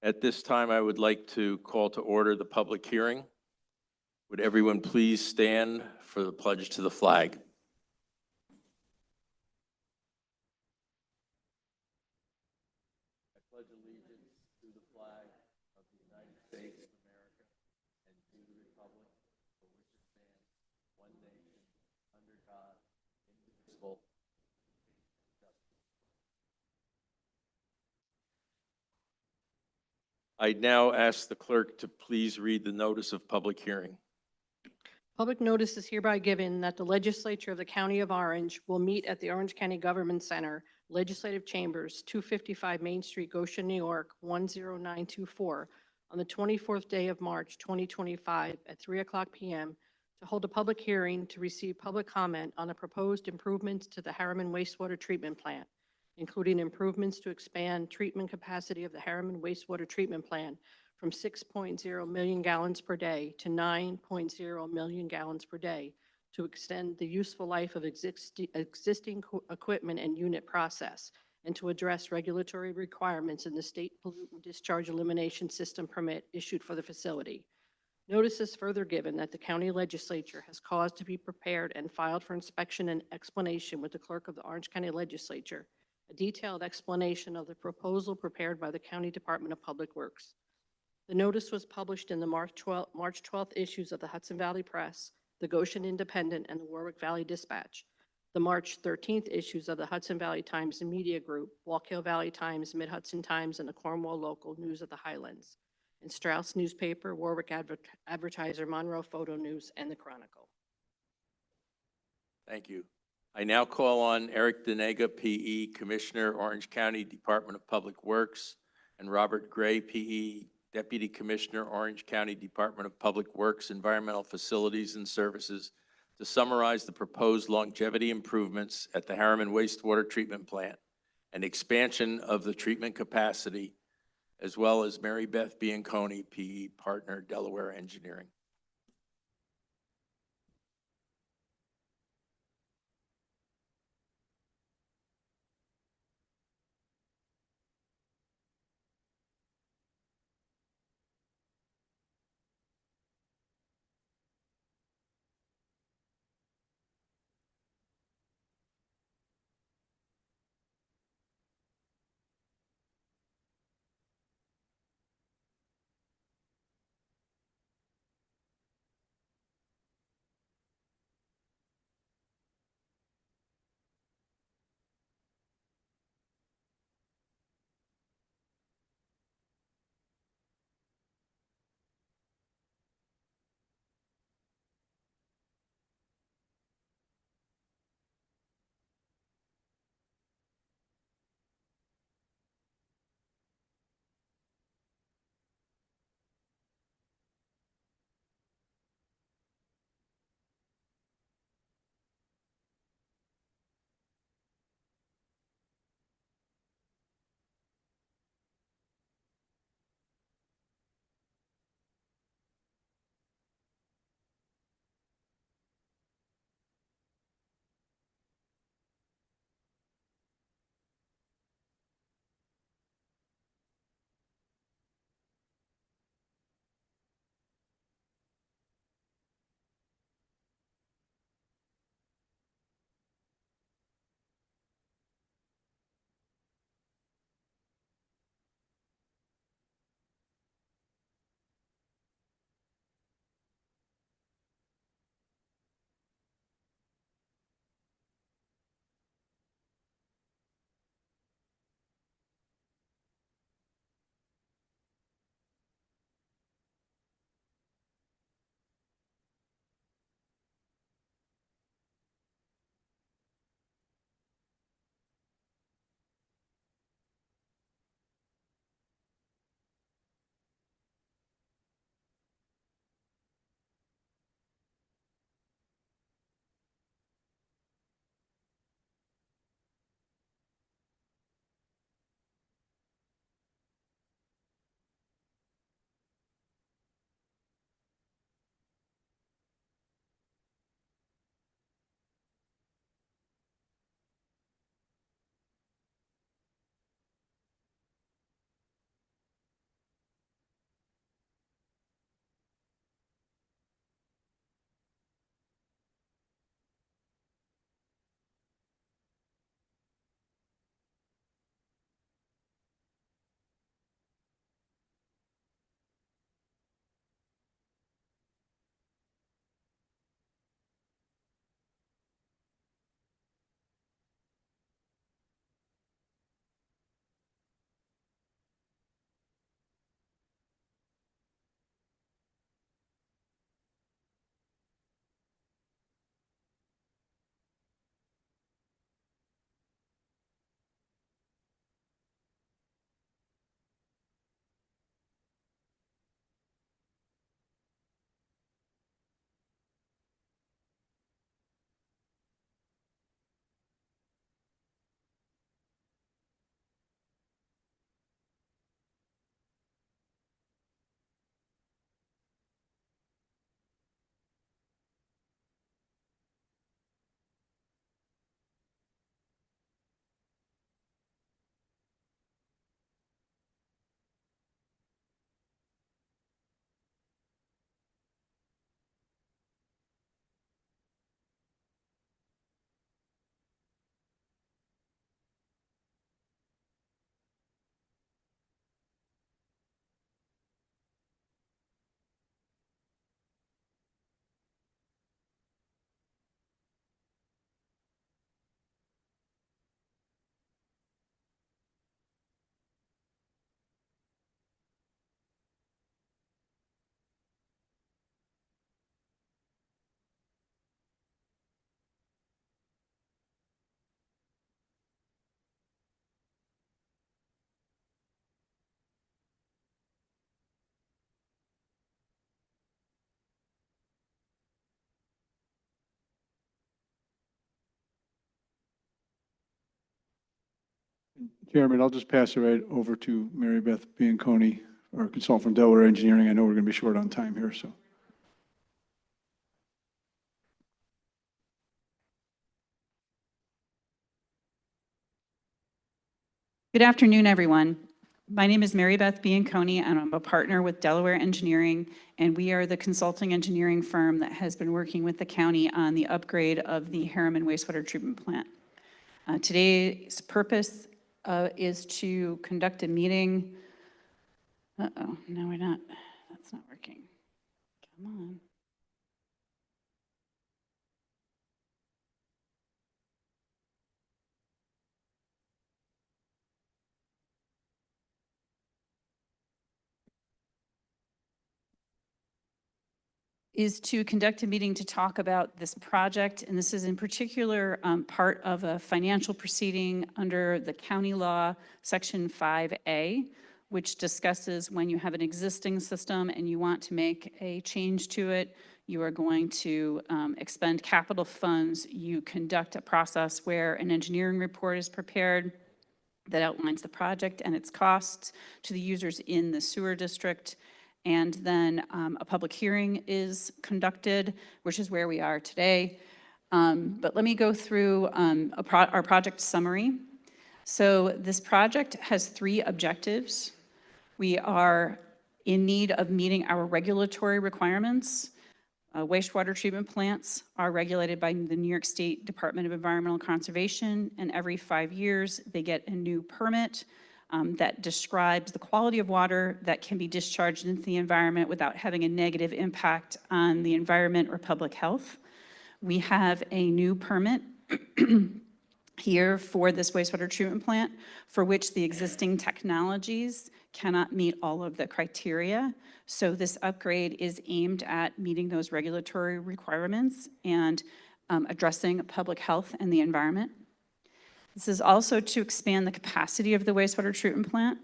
At this time, I would like to call to order the public hearing. Would everyone please stand for the pledge to the flag? I pledge allegiance to the flag of the United States of America and to the republic for which it stands, one nation, under God, indivisible. I now ask the clerk to please read the notice of public hearing. Public notice is hereby given that the Legislature of the County of Orange will meet at the Orange County Government Center, Legislative Chambers, 255 Main Street, Goshen, New York, 10924, on the 24th day of March, 2025, at 3:00 p.m. to hold a public hearing to receive public comment on the proposed improvements to the Harriman wastewater treatment plant, including improvements to expand treatment capacity of the Harriman wastewater treatment plant from 6.0 million gallons per day to 9.0 million gallons per day to extend the useful life of existing equipment and unit process, and to address regulatory requirements in the state pollutant discharge elimination system permit issued for the facility. Notice is further given that the county legislature has caused to be prepared and filed for inspection and explanation with the clerk of the Orange County Legislature a detailed explanation of the proposal prepared by the County Department of Public Works. The notice was published in the March 12th issues of the Hudson Valley Press, the Goshen Independent, and the Warwick Valley Dispatch, the March 13th issues of the Hudson Valley Times and Media Group, Walk-Hill Valley Times, Mid-Hudson Times, and the Cornwall Local News of the Highlands, and Strauss Newspaper, Warwick Advertiser, Monroe Photo News, and the Chronicle. Thank you. I now call on Eric Denega, PE, Commissioner, Orange County Department of Public Works, and Robert Gray, PE, Deputy Commissioner, Orange County Department of Public Works, Environmental Facilities and Services, to summarize the proposed longevity improvements at the Harriman Wastewater Treatment Plant and expansion of the treatment capacity, as well as Mary Beth Bianconi, PE, Partner, Delaware Engineering. Chairman, I'll just pass it right over to Mary Beth Bianconi, our consultant from Delaware Engineering. I know we're going to be short on time here, so. Good afternoon, everyone. My name is Mary Beth Bianconi, and I'm a partner with Delaware Engineering, and we are the consulting engineering firm that has been working with the county on the upgrade of the Harriman wastewater treatment plant. Today's purpose is to conduct a meeting. Uh-oh, no, we're not. That's not working. Come on. Is to conduct a meeting to talk about this project, and this is in particular part of a financial proceeding under the county law, Section 5A, which discusses when you have an existing system and you want to make a change to it, you are going to expend capital funds. You conduct a process where an engineering report is prepared that outlines the project and its costs to the users in the sewer district. And then a public hearing is conducted, which is where we are today. But let me go through our project summary. So this project has 3 objectives. We are in need of meeting our regulatory requirements. Wastewater treatment plants are regulated by the New York State Department of Environmental Conservation, and every 5 years they get a new permit that describes the quality of water that can be discharged into the environment without having a negative impact on the environment or public health. We have a new permit here for this wastewater treatment plant for which the existing technologies cannot meet all of the criteria. So this upgrade is aimed at meeting those regulatory requirements and addressing public health and the environment. This is also to expand the capacity of the wastewater treatment plant.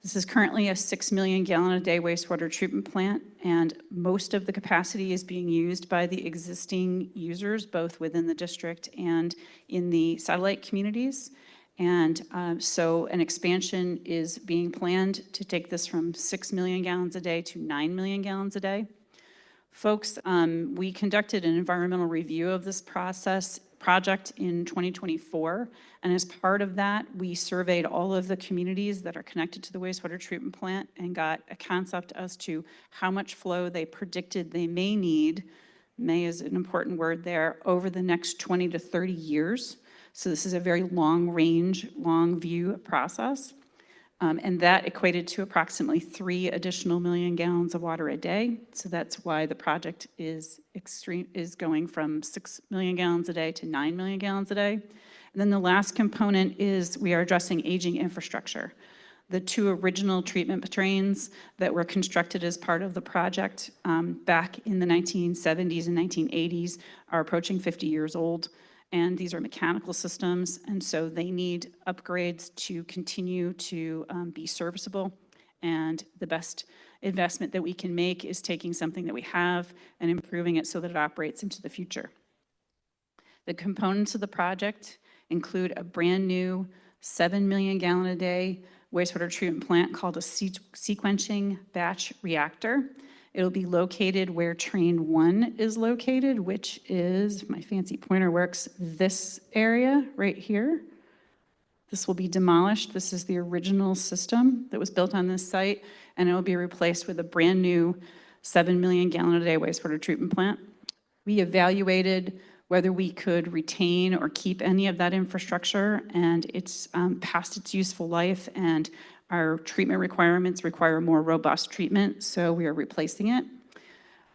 This is currently a 6 million gallon a day wastewater treatment plant, and most of the capacity is being used by the existing users, both within the district and in the satellite communities. And so an expansion is being planned to take this from 6 million gallons a day to 9 million gallons a day. Folks, we conducted an environmental review of this project in 2024, and as part of that, we surveyed all of the communities that are connected to the wastewater treatment plant and got a concept as to how much flow they predicted they may need, may is an important word there, over the next 20 to 30 years. So this is a very long range, long view process. And that equated to approximately 3 additional million gallons of water a day. So that's why the project is going from 6 million gallons a day to 9 million gallons a day. And then the last component is we are addressing aging infrastructure. The 2 original treatment trains that were constructed as part of the project back in the 1970s and 1980s are approaching 50 years old. And these are mechanical systems, and so they need upgrades to continue to be serviceable. And the best investment that we can make is taking something that we have and improving it so that it operates into the future. The components of the project include a brand new 7 million gallon a day wastewater treatment plant called a sequencing batch reactor. It'll be located where train 1 is located, which is, my fancy pointer works, this area right here. This will be demolished. This is the original system that was built on this site, and it will be replaced with a brand new 7 million gallon a day wastewater treatment plant. We evaluated whether we could retain or keep any of that infrastructure, and it's past its useful life, and our treatment requirements require more robust treatment, so we are replacing it.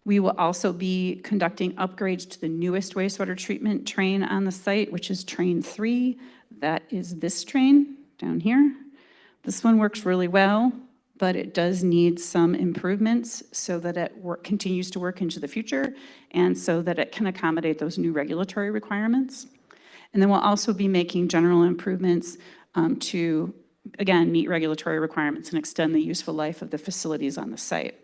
We will also be conducting upgrades to the newest wastewater treatment train on the site, which is train 3. That is this train down here. This one works really well, but it does need some improvements so that it continues to work into the future and so that it can accommodate those new regulatory requirements. And then we'll also be making general improvements to, again, meet regulatory requirements and extend the useful life of the facilities on the site.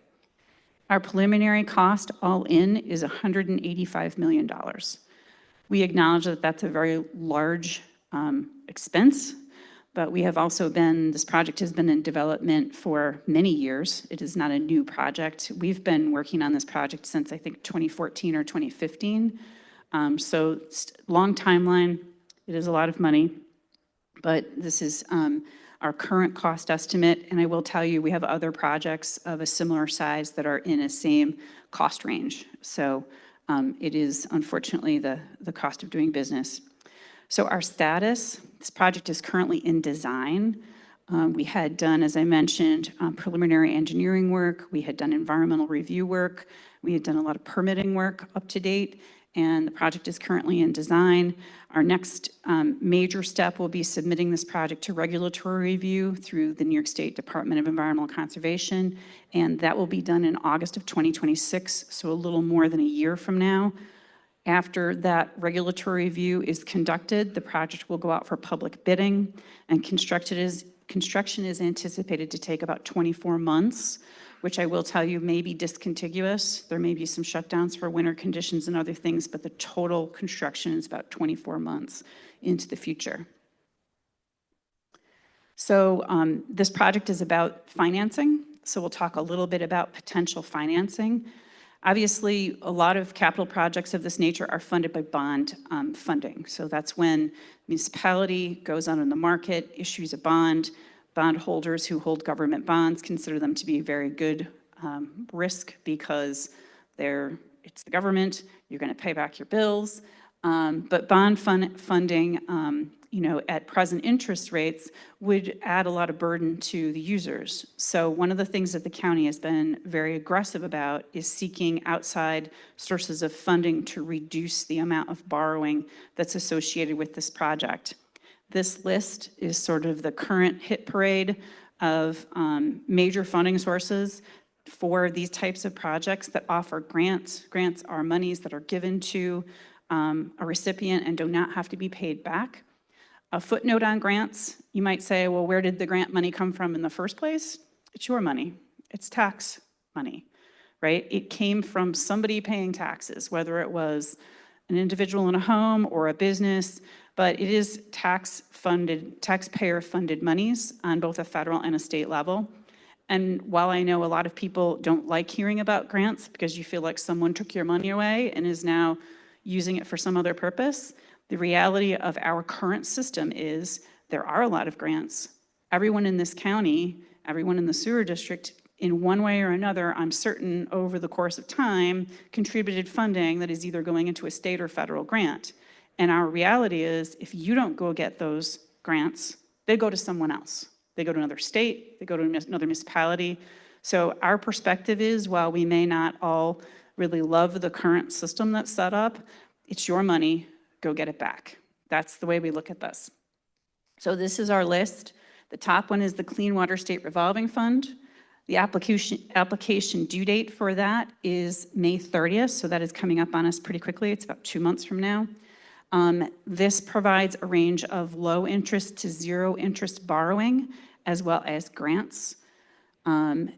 Our preliminary cost all in is $185 million. We acknowledge that that's a very large expense, But we have also been, this project has been in development for many years. It is not a new project. We've been working on this project since I think 2014 or 2015. So it's a long timeline. It is a lot of money, but this is our current cost estimate. And I will tell you, we have other projects of a similar size that are in a same cost range. So it is unfortunately the cost of doing business. So our status, this project is currently in design. We had done, as I mentioned, preliminary engineering work. We had done environmental review work. We had done a lot of permitting work up to date, and the project is currently in design. Our next major step will be submitting this project to regulatory review through the New York State Department of Environmental Conservation, and that will be done in August of 2026, so a little more than a year from now. After that regulatory review is conducted, the project will go out for public bidding, and construction is anticipated to take about 24 months, which I will tell you may be discontiguous. There may be some shutdowns for winter conditions and other things, but the total construction is about 24 months into the future. So this project is about financing. So we'll talk a little bit about potential financing. Obviously, a lot of capital projects of this nature are funded by bond funding. So that's when municipality goes out on the market, issues a bond. Bondholders who hold government bonds consider them to be a very good risk because it's the government, you're going to pay back your bills. But bond funding, at present interest rates would add a lot of burden to the users. So one of the things that the county has been very aggressive about is seeking outside sources of funding to reduce the amount of borrowing that's associated with this project. This list is sort of the current hit parade of major funding sources for these types of projects that offer grants. Grants are monies that are given to a recipient and do not have to be paid back. A footnote on grants, you might say, well, where did the grant money come from in the first place? It's your money. It's tax money, right? It came from somebody paying taxes, whether it was an individual in a home or a business, but it is taxpayer-funded monies on both a federal and a state level. And while I know a lot of people don't like hearing about grants because you feel like someone took your money away and is now using it for some other purpose, the reality of our current system is there are a lot of grants. Everyone in this county, everyone in the sewer district, in one way or another, I'm certain over the course of time, contributed funding that is either going into a state or federal grant. And our reality is if you don't go get those grants, they go to someone else. They go to another state, they go to another municipality. So our perspective is, while we may not all really love the current system that's set up, it's your money, go get it back. That's the way we look at this. So this is our list. The top one is the Clean Water State Revolving Fund. The application due date for that is May 30th, so that is coming up on us pretty quickly. It's about 2 months from now. This provides a range of low interest to zero interest borrowing, as well as grants. And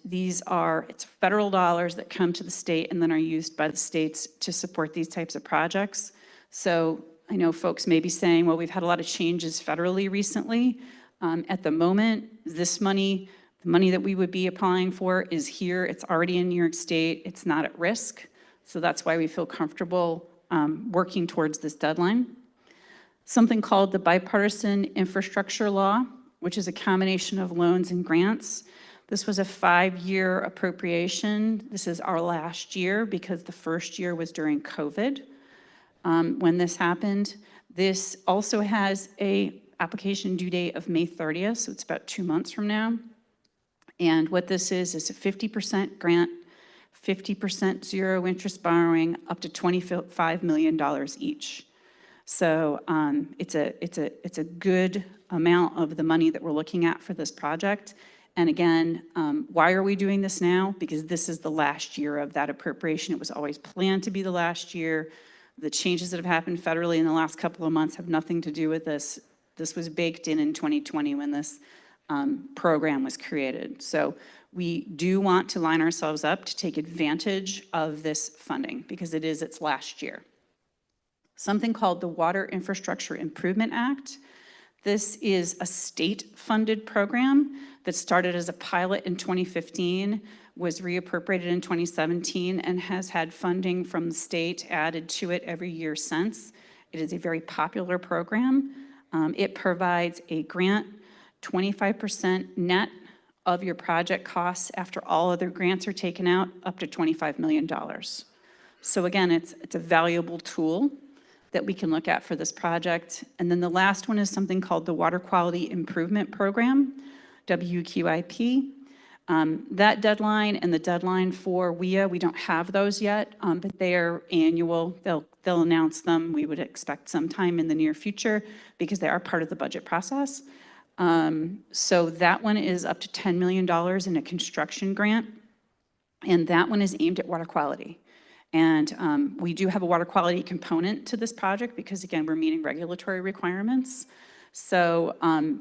it's federal dollars that come to the state and then are used by the states to support these types of projects. So I know folks may be saying, well, we've had a lot of changes federally recently. At the moment, this money, the money that we would be applying for is here. It's already in New York State. It's not at risk. So that's why we feel comfortable working towards this deadline. Something called the Bipartisan Infrastructure Law, which is a combination of loans and grants. This was a 5-year appropriation. This is our last year because the first year was during COVID when this happened. This also has a application due date of May 30th, so it's about 2 months from now. And what this is a 50% grant, 50% zero interest borrowing, up to $25 million each. So it's a good amount of the money that we're looking at for this project. And again, why are we doing this now? Because this is the last year of that appropriation. It was always planned to be the last year. The changes that have happened federally in the last couple of months have nothing to do with this. This was baked in 2020 when this program was created. So we do want to line ourselves up to take advantage of this funding because it is its last year. Something called the Water Infrastructure Improvement Act. This is a state-funded program that started as a pilot in 2015, was reappropriated in 2017, and has had funding from the state added to it every year since. It is a very popular program. It provides a grant, 25% net of your project costs after all other grants are taken out, up to $25 million. So again, it's a valuable tool that we can look at for this project. And then the last one is something called the Water Quality Improvement Program, WQIP. That deadline and the deadline for WIA, we don't have those yet, but they are annual. They'll announce them. We would expect sometime in the near future because they are part of the budget process. So that one is up to $10 million in a construction grant, and that one is aimed at water quality. And we do have a water quality component to this project because, again, we're meeting regulatory requirements. So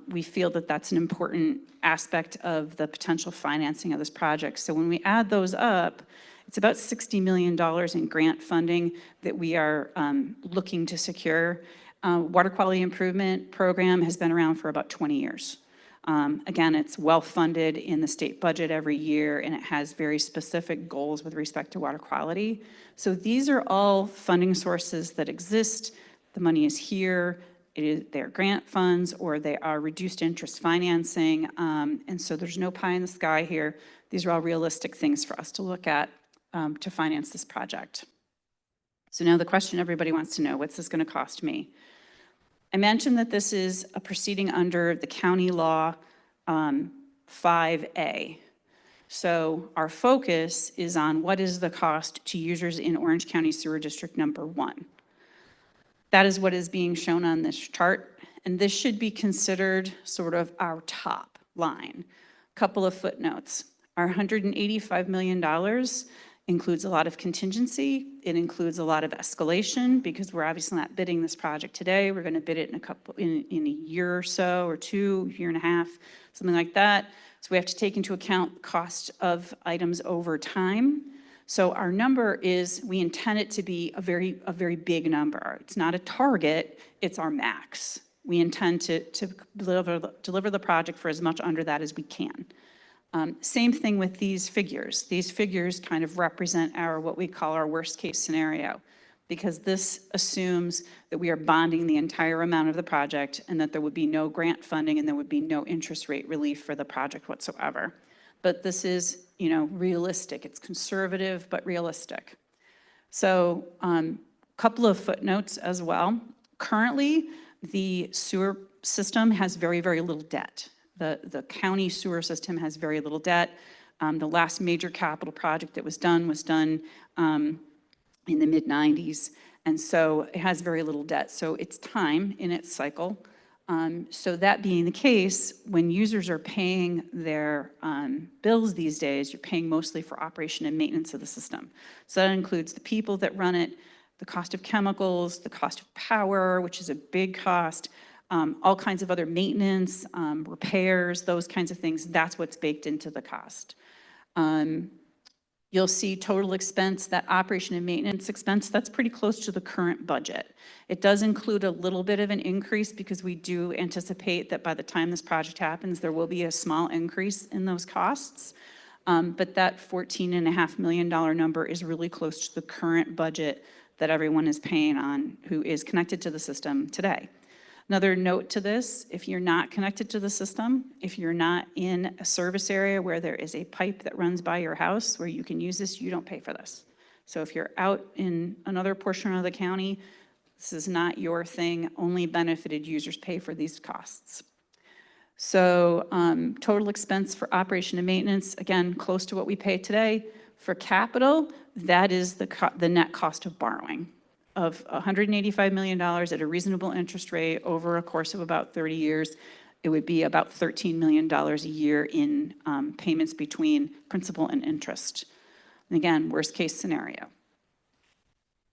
we feel that that's an important aspect of the potential financing of this project. So when we add those up, it's about $60 million in grant funding that we are looking to secure. Water Quality Improvement Program has been around for about 20 years. Again, it's well-funded in the state budget every year, and it has very specific goals with respect to water quality. So these are all funding sources that exist. The money is here. They're grant funds, or they are reduced interest financing. And so there's no pie in the sky here. These are all realistic things for us to look at to finance this project. So now the question everybody wants to know, what's this going to cost me? I mentioned that this is a proceeding under the county law 5A. So our focus is on what is the cost to users in Orange County Sewer District number 1. That is what is being shown on this chart, and this should be considered sort of our top line. Couple of footnotes. Our $185 million includes a lot of contingency. It includes a lot of escalation because we're obviously not bidding this project today. We're going to bid it in a year or so, or year and a half, something like that. So we have to take into account the cost of items over time. So our number is, we intend it to be a very big number. It's not a target, it's our max. We intend to deliver the project for as much under that as we can. Same thing with these figures. These figures kind of represent what we call our worst case scenario, because this assumes that we are bonding the entire amount of the project and that there would be no grant funding and there would be no interest rate relief for the project whatsoever. But this is, realistic. It's conservative, but realistic. So a couple of footnotes as well. Currently, the sewer system has very, very little debt. The county sewer system has very little debt. The last major capital project that was done in the mid-90s. And so it has very little debt. So it's time in its cycle. So that being the case, when users are paying their bills these days, you're paying mostly for operation and maintenance of the system. So that includes the people that run it, the cost of chemicals, the cost of power, which is a big cost, all kinds of other maintenance, repairs, those kinds of things. That's what's baked into the cost. You'll see total expense, that operation and maintenance expense, that's pretty close to the current budget. It does include a little bit of an increase because we do anticipate that by the time this project happens, there will be a small increase in those costs. But that $14.5 million number is really close to the current budget that everyone is paying on who is connected to the system today. Another note to this, if you're not connected to the system, if you're not in a service area where there is a pipe that runs by your house where you can use this, you don't pay for this. So if you're out in another portion of the county, this is not your thing. Only benefited users pay for these costs. So total expense for operation and maintenance, again, close to what we pay today. For capital, that is the net cost of borrowing of $185 million at a reasonable interest rate over a course of about 30 years. It would be about $13 million a year in payments between principal and interest. And again, worst case scenario.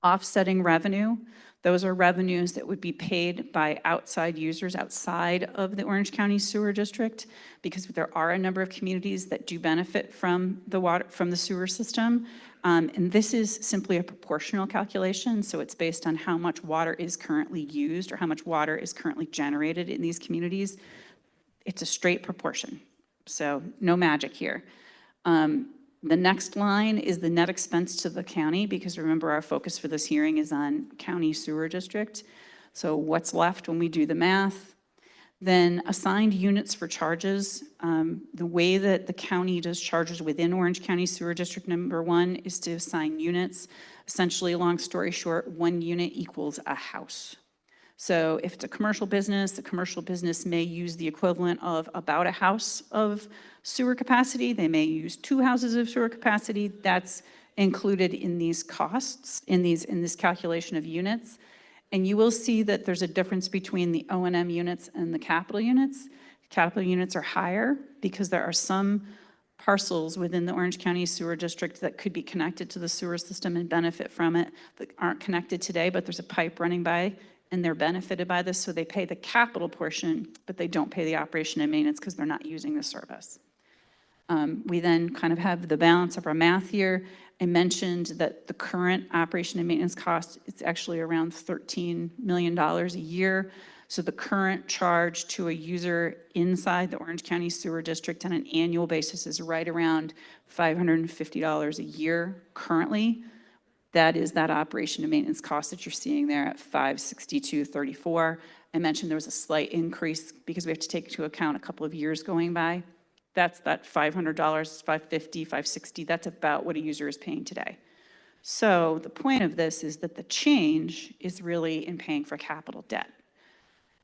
Offsetting revenue, those are revenues that would be paid by outside users outside of the Orange County Sewer District, because there are a number of communities that do benefit from the water, from the sewer system. And this is simply a proportional calculation, so it's based on how much water is currently used or how much water is currently generated in these communities. It's a straight proportion, so no magic here. The next line is the net expense to the county, because remember, our focus for this hearing is on county sewer district. So what's left when we do the math? Then assigned units for charges. The way that the county does charges within Orange County Sewer District number 1 is to assign units. Essentially, long story short, 1 unit equals a house. So if it's a commercial business, the commercial business may use the equivalent of about a house of sewer capacity. They may use 2 houses of sewer capacity. That's included in these costs, in this calculation of units. And you will see that there's a difference between the O&M units and the capital units. Capital units are higher because there are some parcels within the Orange County Sewer District that could be connected to the sewer system and benefit from it that aren't connected today, but there's a pipe running by and they're benefited by this, so they pay the capital portion, but they don't pay the operation and maintenance because they're not using the service. We then kind of have the balance of our math here. I mentioned that the current operation and maintenance cost is actually around $13 million a year. So the current charge to a user inside the Orange County Sewer District on an annual basis is right around $550 a year currently. That is that operation and maintenance cost that you're seeing there at $562.34. I mentioned there was a slight increase because we have to take into account a couple of years going by. That's that $500, $550, $560. That's about what a user is paying today. So the point of this is that the change is really in paying for capital debt.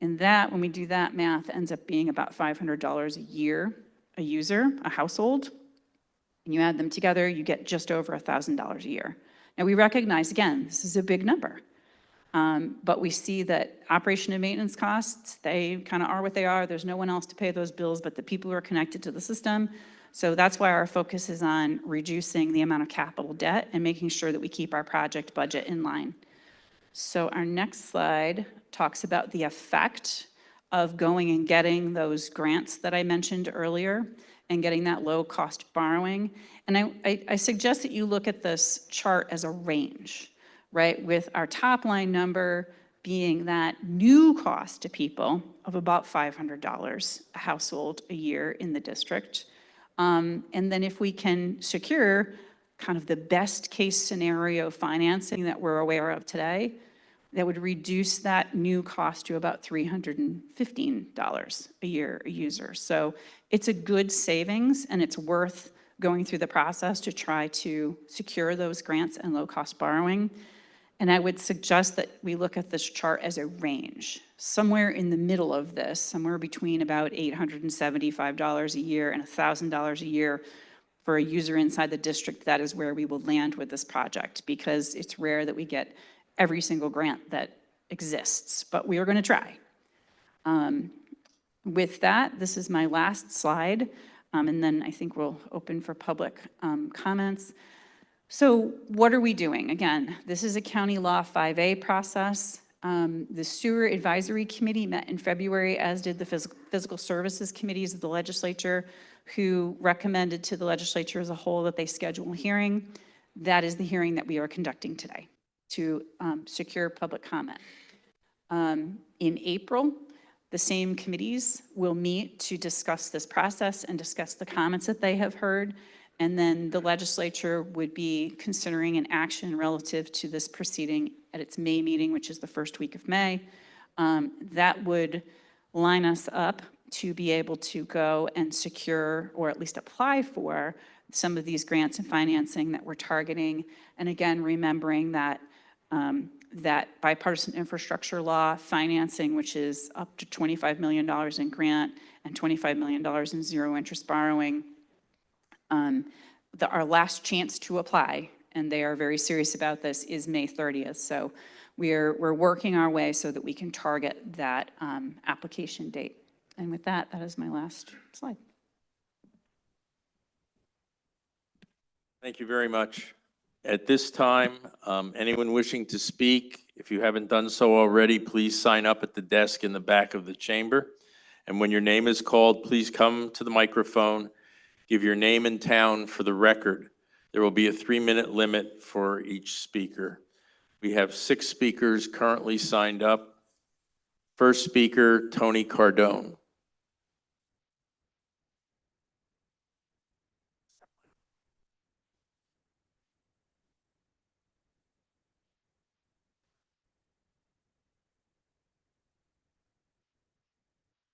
And that, when we do that math, ends up being about $500 a year, a user, a household. And you add them together, you get just over $1,000 a year. Now, we recognize, again, this is a big number, but we see that operation and maintenance costs, they kind of are what they are. There's no one else to pay those bills but the people who are connected to the system. So that's why our focus is on reducing the amount of capital debt and making sure that we keep our project budget in line. So our next slide talks about the effect of going and getting those grants that I mentioned earlier and getting that low-cost borrowing. And I suggest that you look at this chart as a range, right? With our top line number being that new cost to people of about $500 a household a year in the district. And then if we can secure kind of the best case scenario financing that we're aware of today, that would reduce that new cost to about $315 a year a user. So it's a good savings, and it's worth going through the process to try to secure those grants and low-cost borrowing. And I would suggest that we look at this chart as a range. Somewhere in the middle of this, somewhere between about $875 a year and $1,000 a year for a user inside the district, that is where we will land with this project, because it's rare that we get every single grant that exists, but we are going to try. With that, this is my last slide, and then I think we'll open for public comments. So what are we doing? Again, this is a County Law 5A process. The Sewer Advisory Committee met in February, as did the Physical Services Committees of the Legislature, who recommended to the Legislature as a whole that they schedule a hearing. That is the hearing that we are conducting today to secure public comment. In April, the same committees will meet to discuss this process and discuss the comments that they have heard. And then the legislature would be considering an action relative to this proceeding at its May meeting, which is the first week of May. That would line us up to be able to go and secure, or at least apply for, some of these grants and financing that we're targeting. And again, remembering that that bipartisan infrastructure law financing, which is up to $25 million in grant and $25 million in zero interest borrowing, our last chance to apply, and they are very serious about this, is May 30th. So we're working our way so that we can target that application date. And with that, that is my last slide. Thank you very much. At this time, anyone wishing to speak, if you haven't done so already, please sign up at the desk in the back of the chamber. And when your name is called, please come to the microphone, give your name and town for the record. There will be a 3-minute limit for each speaker. We have 6 speakers currently signed up. First speaker, Tony Cardone.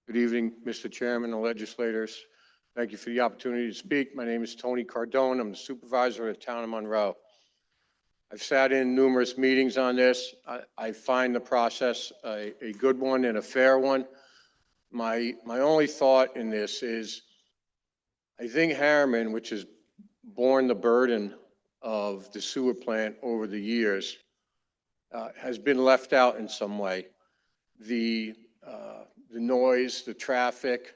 Good evening, Mr. Chairman and legislators. Thank you for the opportunity to speak. My name is Tony Cardone. I'm the supervisor of the town of Monroe. I've sat in numerous meetings on this. I find the process a good one and a fair one. My only thought in this is I think Harriman, which has borne the burden of the sewer plant over the years, has been left out in some way. The noise, the traffic,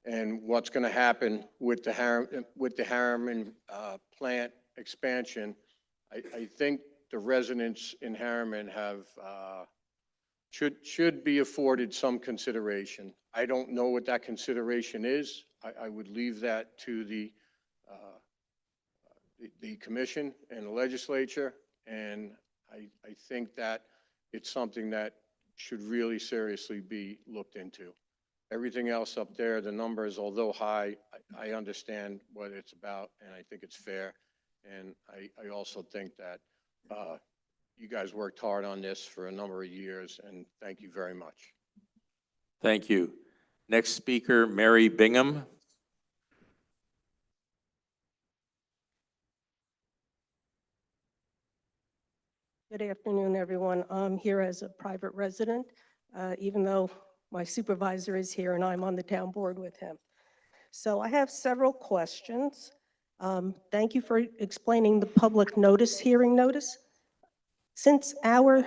and what's going to happen with the Harriman plant expansion, I think the residents in Harriman have should be afforded some consideration. I don't know what that consideration is. I would leave that to the commission and the legislature, and I think that it's something that should really seriously be looked into. Everything else up there, the numbers, although high, I understand what it's about, and I think it's fair. And I also think that you guys worked hard on this for a number of years, and thank you very much. Thank you. Next speaker, Mary Bingham. Good afternoon, everyone. I'm here as a private resident, even though my supervisor is here and I'm on the town board with him. So I have several questions. Thank you for explaining the public notice, hearing notice. Since our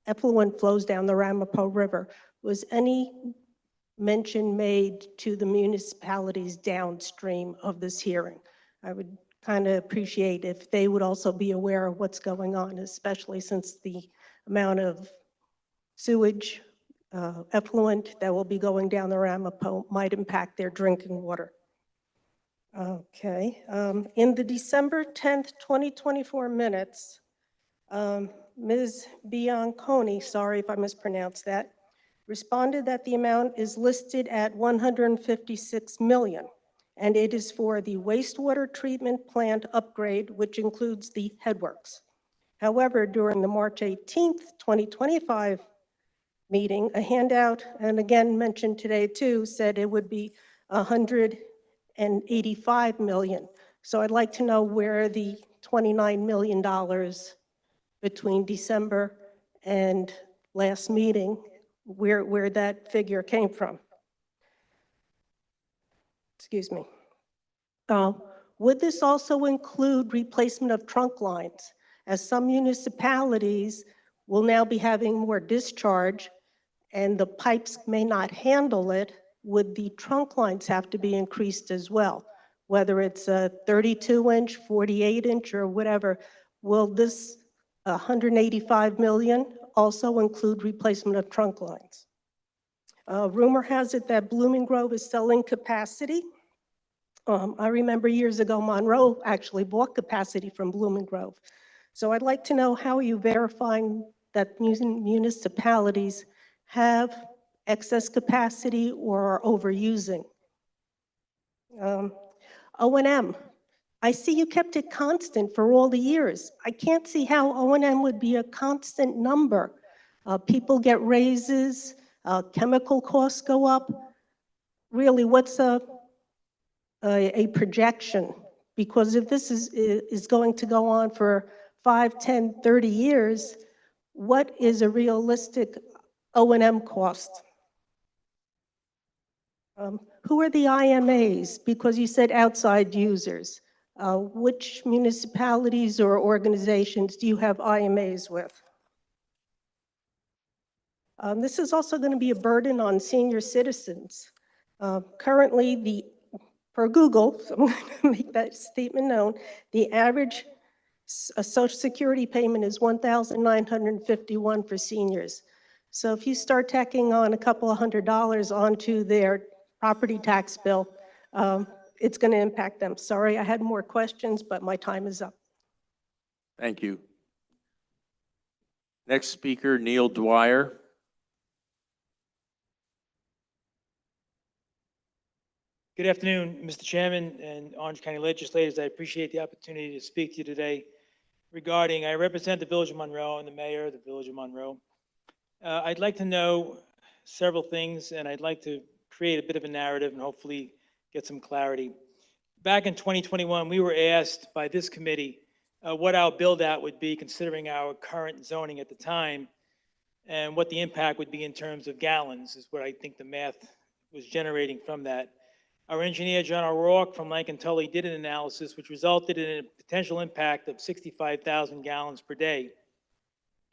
effluent flows down the Ramapo River, was any mention made to the municipalities downstream of this hearing? I would kind of appreciate if they would also be aware of what's going on, especially since the amount of sewage, effluent that will be going down the Ramapo might impact their drinking water. Okay, in the December 10th, 2024 minutes, Ms. Bianconi, sorry if I mispronounced that, responded that the amount is listed at 156 million, and it is for the wastewater treatment plant upgrade, which includes the headworks. However, during the March 18th, 2025 meeting, a handout, and again mentioned today too, said it would be 185 million. So I'd like to know where the $29 million between December and last meeting, where that figure came from. Excuse me. Would this also include replacement of trunk lines, as some municipalities will now be having more discharge and the pipes may not handle it? Would the trunk lines have to be increased as well? Whether it's a 32-inch, 48-inch, or whatever, will this 185 million also include replacement of trunk lines? Rumor has it that Blooming Grove is selling capacity. I remember years ago, Monroe actually bought capacity from Blooming Grove. So I'd like to know, how are you verifying that municipalities have excess capacity or are overusing? O&M, I see you kept it constant for all the years. I can't see how O&M would be a constant number. People get raises, chemical costs go up. Really, what's a projection? Because if this is going to go on for 5, 10, 30 years, what is a realistic O&M cost? Who are the IMAs? Because you said outside users. Which municipalities or organizations do you have IMAs with? This is also going to be a burden on senior citizens. Currently, per Google, so I'm going to make that statement known, the average A Social Security payment is $1,951 for seniors. So if you start tacking on a couple of $100 onto their property tax bill, it's going to impact them. Sorry, I had more questions, but my time is up. Thank you. Next speaker, Neil Dwyer. Good afternoon, Mr. Chairman and Orange County legislators. I appreciate the opportunity to speak to you today regarding, I represent the Village of Monroe and the mayor of the Village of Monroe. I'd like to know several things, and I'd like to create a bit of a narrative and hopefully get some clarity. Back in 2021, we were asked by this committee what our build out would be considering our current zoning at the time and what the impact would be in terms of gallons is what I think the math was generating from that. Our engineer, John O'Rourke from Lankin Tully, did an analysis which resulted in a potential impact of 65,000 gallons per day.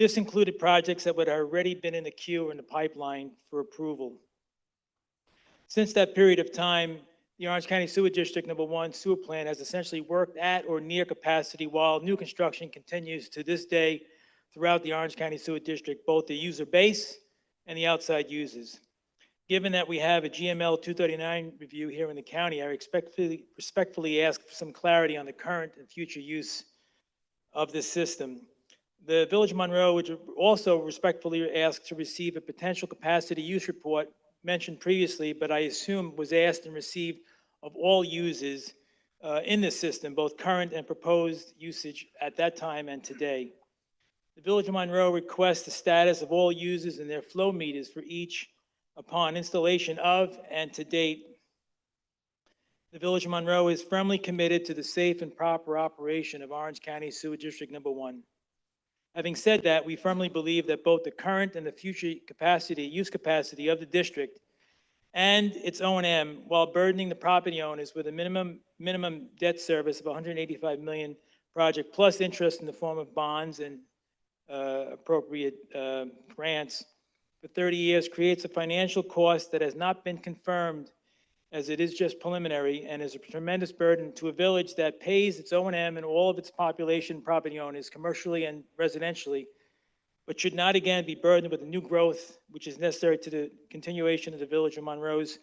This included projects that would have already been in the queue or in the pipeline for approval. Since that period of time, the Orange County Sewer District Number 1 sewer plant has essentially worked at or near capacity while new construction continues to this day throughout the Orange County Sewer District, both the user base and the outside users. Given that we have a GML 239 review here in the county, I respectfully ask for some clarity on the current and future use of this system. The Village of Monroe would also respectfully ask to receive a potential capacity use report mentioned previously, but I assume was asked and received of all users in this system, both current and proposed usage at that time and today. The Village of Monroe requests the status of all users and their flow meters for each upon installation of and to date. The Village of Monroe is firmly committed to the safe and proper operation of Orange County Sewer District Number 1. Having said that, we firmly believe that both the current and the future use capacity of the district and its O&M, while burdening the property owners with a minimum debt service of $185 million project plus interest in the form of bonds and appropriate grants for 30 years, creates a financial cost that has not been confirmed, as it is just preliminary, and is a tremendous burden to a village that pays its O&M and all of its population property owners commercially and residentially, but should not again be burdened with the new growth which is necessary to the continuation of the Village of Monroe's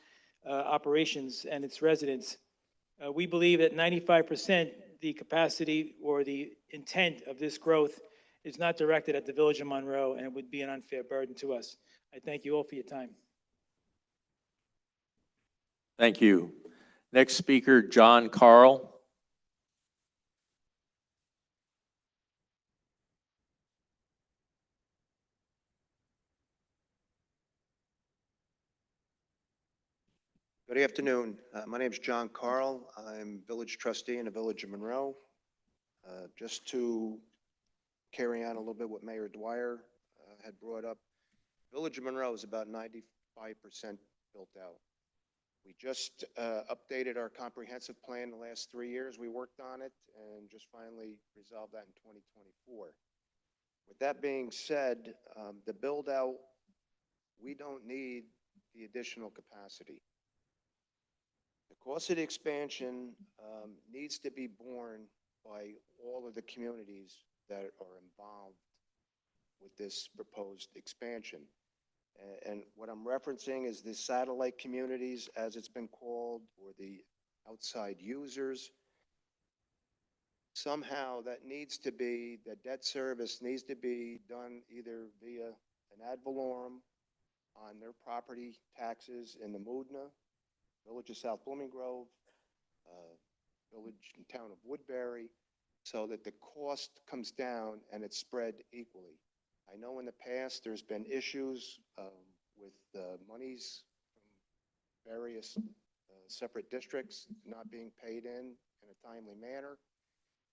operations and its residents. We believe that 95% the capacity or the intent of this growth is not directed at the Village of Monroe, and it would be an unfair burden to us. I thank you all for your time. Thank you. Next speaker, John Carl. Good afternoon. My name is John Carl. I'm village trustee in the Village of Monroe. Just to carry on a little bit what Mayor Dwyer had brought up, Village of Monroe is about 95% built out. We just updated our comprehensive plan the last 3 years. We worked on it and just finally resolved that in 2024. With that being said, the build out, we don't need the additional capacity. The cost of the expansion needs to be borne by all of the communities that are involved with this proposed expansion. And what I'm referencing is the satellite communities, as it's been called, or the outside users. Somehow that needs to be, the debt service needs to be done either via an ad valorem on their property taxes in the Moodna, Village of South Blooming Grove, Village and Town of Woodbury, so that the cost comes down and it's spread equally. I know in the past there's been issues with monies from various separate districts not being paid in a timely manner.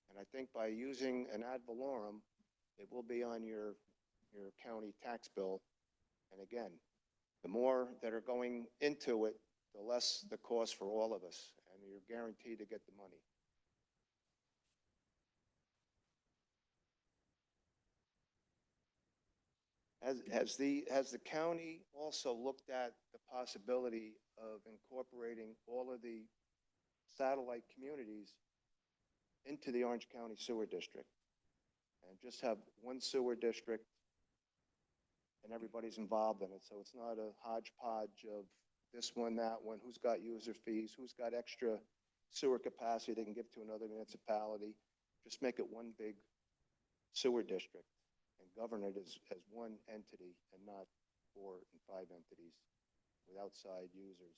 And I think by using an ad valorem, it will be on your county tax bill. And again, the more that are going into it, the less the cost for all of us, and you're guaranteed to get the money. Has the county also looked at the possibility of incorporating all of the satellite communities into the Orange County Sewer District? and just have one sewer district and everybody's involved in it. So it's not a hodgepodge of this one, that one, who's got user fees, who's got extra sewer capacity they can give to another municipality. Just make it one big sewer district and govern it as one entity and not 4 and 5 entities with outside users.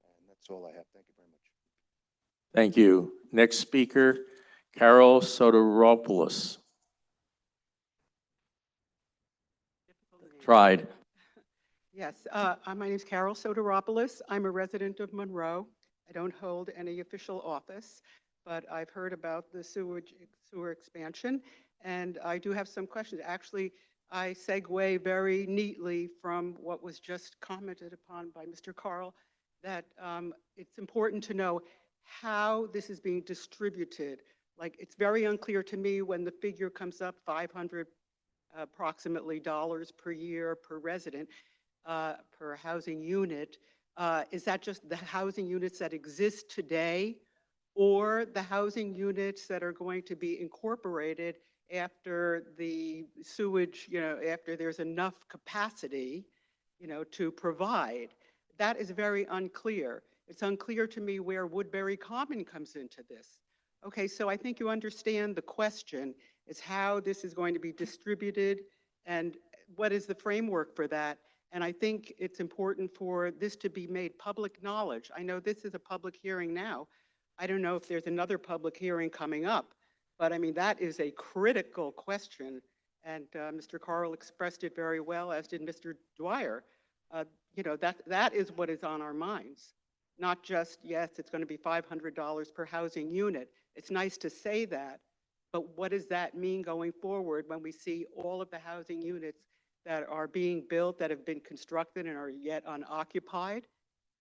And that's all I have. Thank you very much. Thank you. Next speaker, Carol Soteropoulos. Tried. Yes, my name is Carol Soteropoulos. I'm a resident of Monroe. I don't hold any official office, but I've heard about the sewer expansion, and I do have some questions. Actually, I segue very neatly from what was just commented upon by Mr. Carl, that it's important to know how this is being distributed. Like, it's very unclear to me when the figure comes up, 500 approximately dollars per year per resident, per housing unit. Is that just the housing units that exist today, or the housing units that are going to be incorporated after the sewage, after there's enough capacity, to provide? That is very unclear. It's unclear to me where Woodbury Common comes into this. Okay, so I think you understand the question is how this is going to be distributed and what is the framework for that. And I think it's important for this to be made public knowledge. I know this is a public hearing now. I don't know if there's another public hearing coming up, but I mean, that is a critical question. And Mr. Carl expressed it very well, as did Mr. Dwyer. That is what is on our minds. Not just, yes, it's going to be $500 per housing unit. It's nice to say that, but what does that mean going forward when we see all of the housing units that are being built, that have been constructed and are yet unoccupied,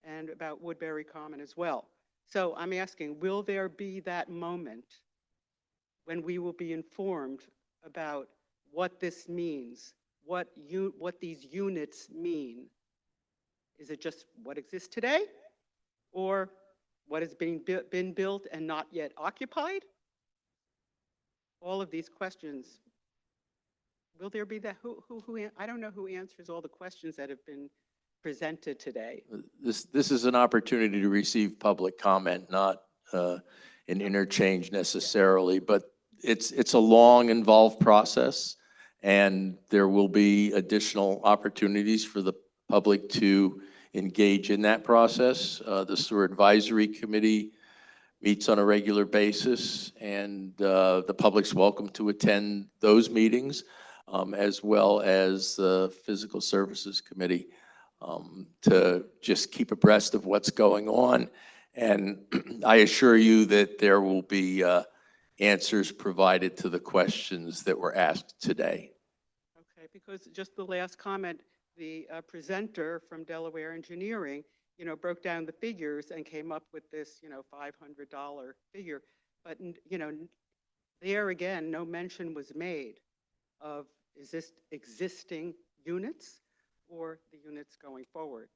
and about Woodbury Common as well? So I'm asking, will there be that moment when we will be informed about what this means, what these units mean? Is it just what exists today, or what has been built and not yet occupied? All of these questions. Will there be that? I don't know who answers all the questions that have been presented today. This is an opportunity to receive public comment, not an interchange necessarily, but it's a long, involved process, and there will be additional opportunities for the public to engage in that process. The Sewer Advisory Committee meets on a regular basis, and the public's welcome to attend those meetings, as well as the Physical Services Committee, to just keep abreast of what's going on. And I assure you that there will be answers provided to the questions that were asked today. Okay, because just the last comment, the presenter from Delaware Engineering, broke down the figures and came up with this, $500 figure. But, there again, no mention was made of, is this existing units or the units going forward?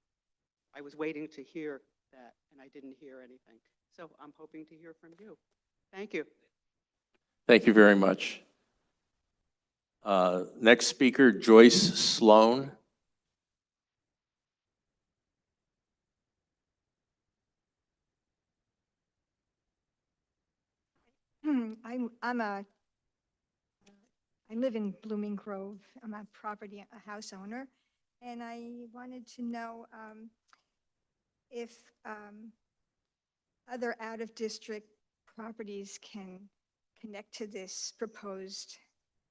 I was waiting to hear that, and I didn't hear anything. So I'm hoping to hear from you. Thank you. Thank you very much. Next speaker, Joyce Sloan. I live in Blooming Grove. I'm a house owner, and I wanted to know if other out-of-district properties can connect to this proposed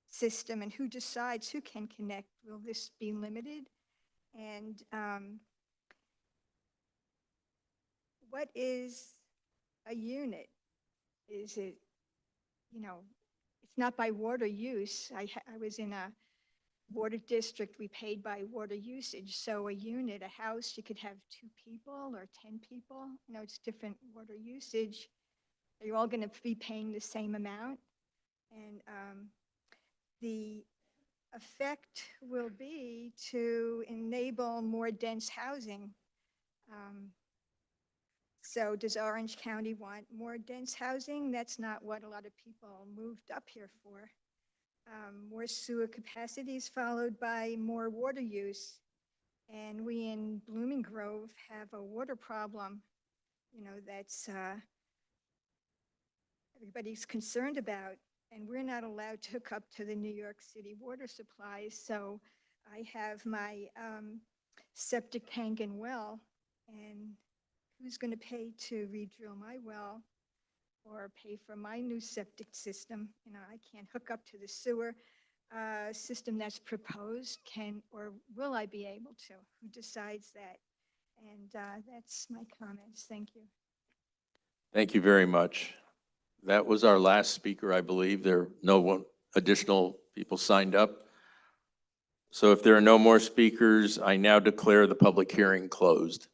system, and who decides who can connect? Will this be limited? And what is a unit? Is it, it's not by water use. I was in a water district. We paid by water usage. So a unit, a house, you could have 2 people or 10 people. It's different water usage. Are you all going to be paying the same amount? And the effect will be to enable more dense housing. So does Orange County want more dense housing? That's not what a lot of people moved up here for. more sewer capacities followed by more water use. And we in Blooming Grove have a water problem, that's everybody's concerned about. And we're not allowed to hook up to the New York City water supplies. So I have my septic tank and well, and who's going to pay to re-drill my well or pay for my new septic system? I can't hook up to the sewer system that's proposed. Or will I be able to? Who decides that? And that's my comments. Thank you. Thank you very much. That was our last speaker, I believe. There are no additional people signed up. So if there are no more speakers, I now declare the public hearing closed.